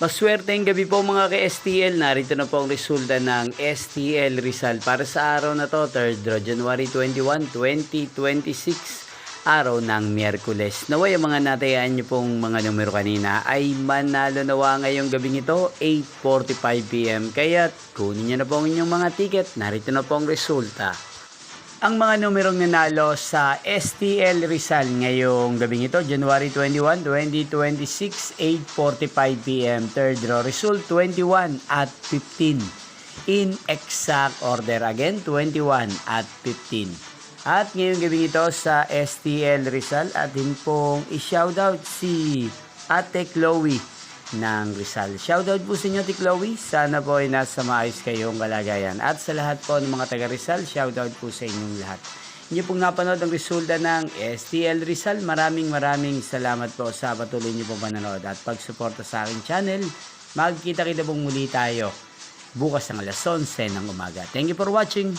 Maswerteng gabi po mga ka-STL. Narito na po ang resulta ng STL Rizal para sa araw na to, 3rd January 21, 2026, araw ng Miyerkules. Naway ang mga natayaan nyo pong mga numero kanina ay manalo nawa ngayong gabing ito, 8:45 PM. Kaya kunin nyo na po ang inyong mga ticket. Narito na po ang resulta. Ang mga numerong nanalo sa STL Rizal ngayong gabing ito, January 21, 2026, 8:45 PM. Third draw result, 21 at 15. In exact order again, 21 at 15. At ngayong gabing ito sa STL Rizal, atin pong i-shoutout si Ate Chloe ng Rizal. Shoutout po sa inyo, Ate Chloe. Sana po ay nasa maayos kayong kalagayan. At sa lahat po ng mga taga Rizal, shoutout po sa inyong lahat. Inyo pong napanood ang resulta ng STL Rizal. Maraming salamat po sa patuloy niyo pong panonood at pagsuporta sa aking channel. Magkita-kita pong muli tayo bukas ng alas 11 ng umaga. Thank you for watching.